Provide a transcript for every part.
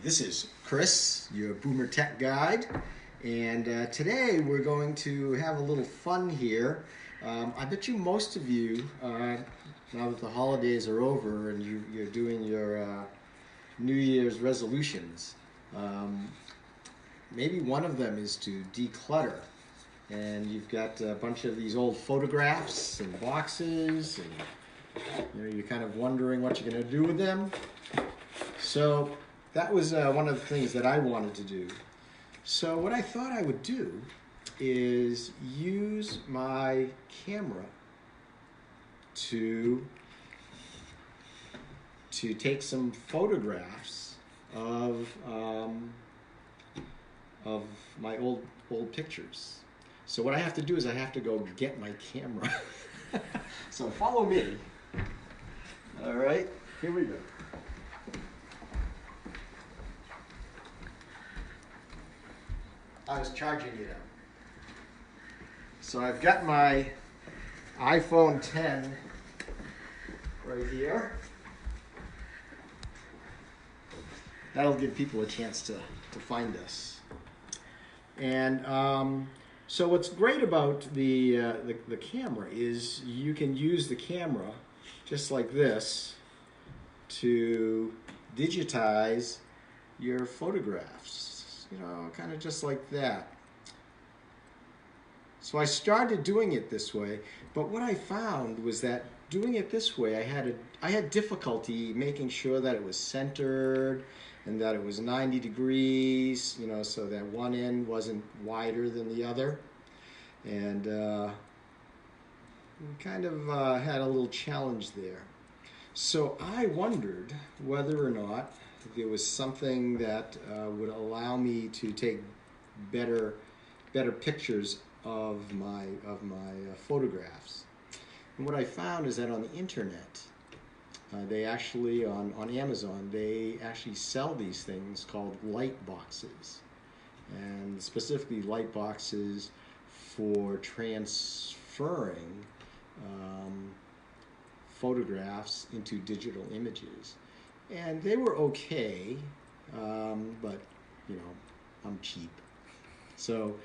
This is Chris, your Boomer Tech Guide, and today we're going to have a little fun here. I bet you most of you, now that the holidays are over and you're doing your New Year's resolutions, maybe one of them is to declutter. And you've got a bunch of these old photographs and boxes, and you're kind of wondering what you're going to do with them. So that was one of the things that I wanted to do. So what I thought I would do is use my camera to take some photographs of my old pictures. So what I have to do is I have to go get my camera. So follow me. All right, here we go. I was charging it up. So I've got my iPhone 10 right here. That'll give people a chance to find us. And so what's great about the camera is you can use the camera just like this to digitize your photographs. Kind of just like that. So I started doing it this way, but what I found was that doing it this way, I had difficulty making sure that it was centered and that it was 90 degrees, so that one end wasn't wider than the other. And we kind of had a little challenge there. So I wondered whether or not there was something that would allow me to take better pictures of my photographs. And what I found is that on the internet, they actually on Amazon, they actually sell these things called Lightboxes, and specifically Lightboxes for transferring photographs into digital images. And they were okay, but I'm cheap. So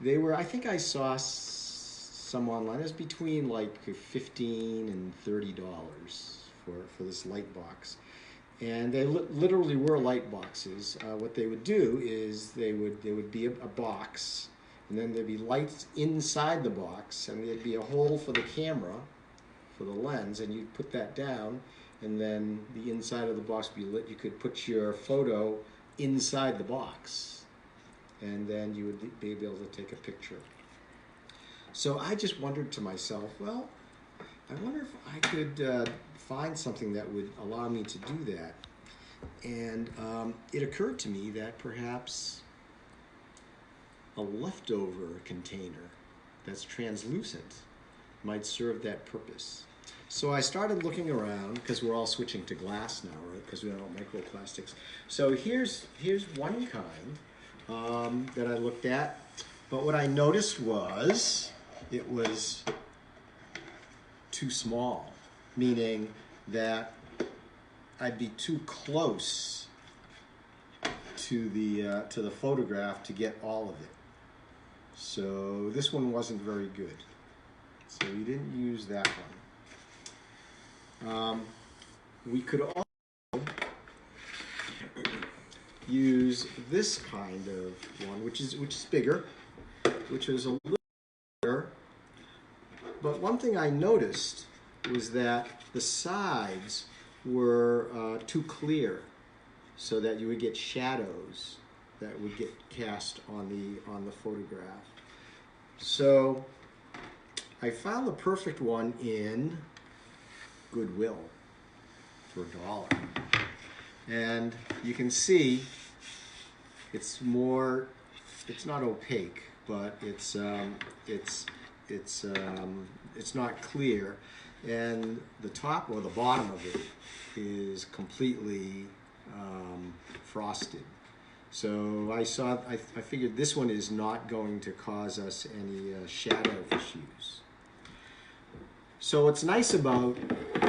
they were, I think I saw some online. It was between like $15 and $30 for this light box. And they literally were light boxes. What they would do is they would be a box, and then there'd be lights inside the box, and there'd be a hole for the camera, for the lens, and you'd put that down, and then the inside of the box would be lit. You could put your photo inside the box, and then you would be able to take a picture. So I just wondered to myself, well, I wonder if I could find something that would allow me to do that. And it occurred to me that perhaps a leftover container that's translucent might serve that purpose. So I started looking around, because we're all switching to glass now, right? Because we don't want microplastics. So here's one kind that I looked at. But what I noticed was it was too small, meaning that I'd be too close to the photograph to get all of it. So this one wasn't very good. So we didn't use that one. We could also use this kind of one, which is bigger, which is a little bigger. But one thing I noticed was that the sides were too clear, so that you would get shadows that would get cast on the photograph. So I found the perfect one in Goodwill for $1. And you can see it's not opaque, but it's not clear, and the top or the bottom of it is completely frosted. So I figured this one is not going to cause us any shadow issues. So what's nice about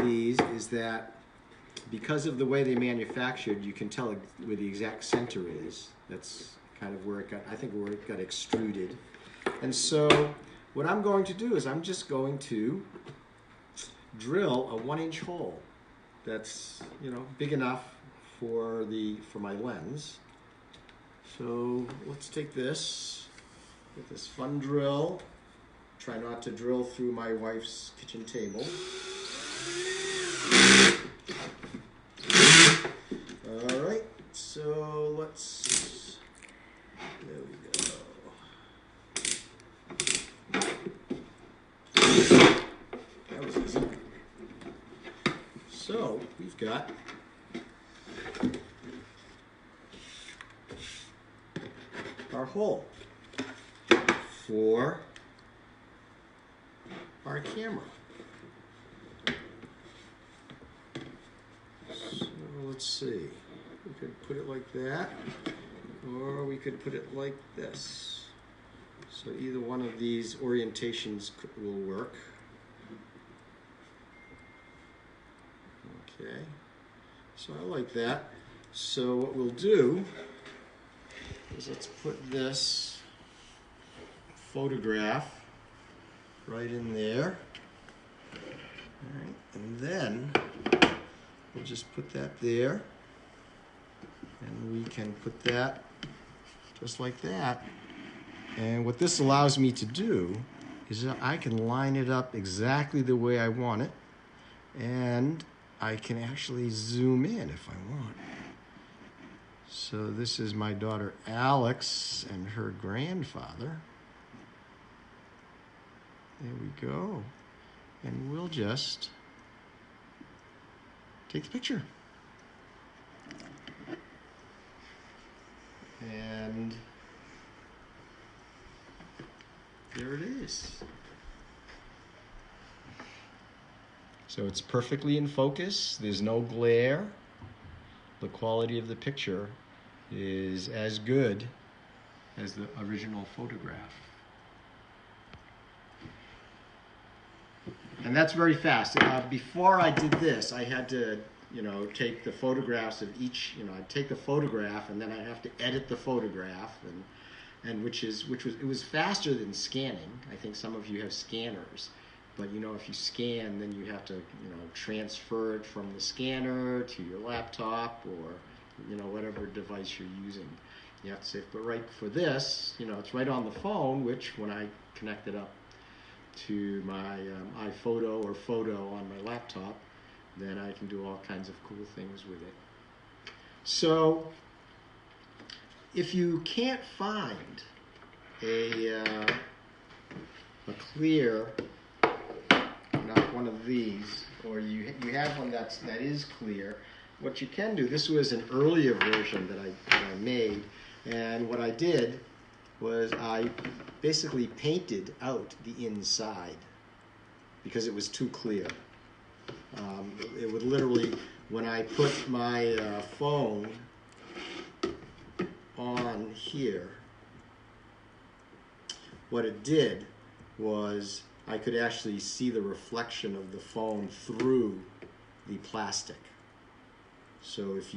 these is that because of the way they manufactured, you can tell where the exact center is. That's kind of where it got, I think where it got extruded. And so what I'm going to do is I'm just going to drill a 1-inch hole that's, you know, big enough for my lens. So let's take this, get this fun drill. Try not to drill through my wife's kitchen table. All right, so let's, there we go. That was easy. So we've got our hole for our camera. So let's see. We could put it like that, or we could put it like this. So either one of these orientations will work. Okay. So I like that. So what we'll do is let's put this photograph right in there. All right, and then we'll just put that there, and we can put that just like that. And what this allows me to do is that I can line it up exactly the way I want it, and I can actually zoom in if I want. So this is my daughter Alex and her grandfather. There we go. And we'll just take the picture. And there it is. So it's perfectly in focus. There's no glare. The quality of the picture is as good as the original photograph. And that's very fast. Before I did this, I had to, you know, take the photographs of each, you know, I'd take the photograph and then I'd have to edit the photograph, and it was faster than scanning. I think some of you have scanners. But, you know, if you scan, then you have to, you know, transfer it from the scanner to your laptop or, you know, whatever device you're using. You have to say, but right for this, you know, it's right on the phone, which when I connect it up to my iPhoto or photo on my laptop, then I can do all kinds of cool things with it. So if you can't find a clear, not one of these, or you have one that is clear, what you can do, this was an earlier version that I made, and what I did was I basically painted out the inside because it was too clear. It would literally, when I put my phone on here, what it did was I could actually see the reflection of the phone through the plastic. So if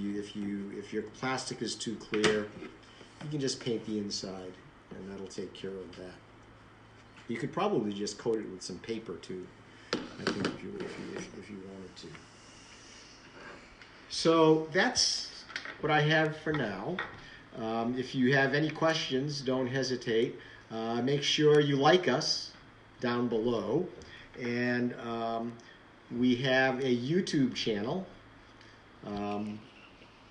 your plastic is too clear, you can just paint the inside, and that'll take care of that. You could probably just coat it with some paper too, I think, if you wanted to. So that's what I have for now. If you have any questions, don't hesitate. Make sure you like us down below, and we have a YouTube channel,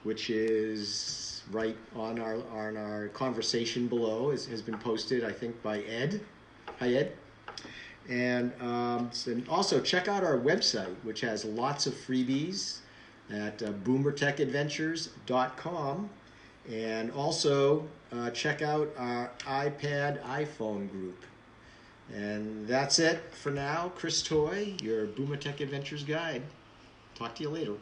which is right on our conversation below. Has been posted, I think, by Ed. Hi, Ed. And also check out our website, which has lots of freebies at boomertechadventures.com. And also check out our iPad iPhone group. And that's it for now. Chris Toy, your Boomer Tech Adventures guide. Talk to you later.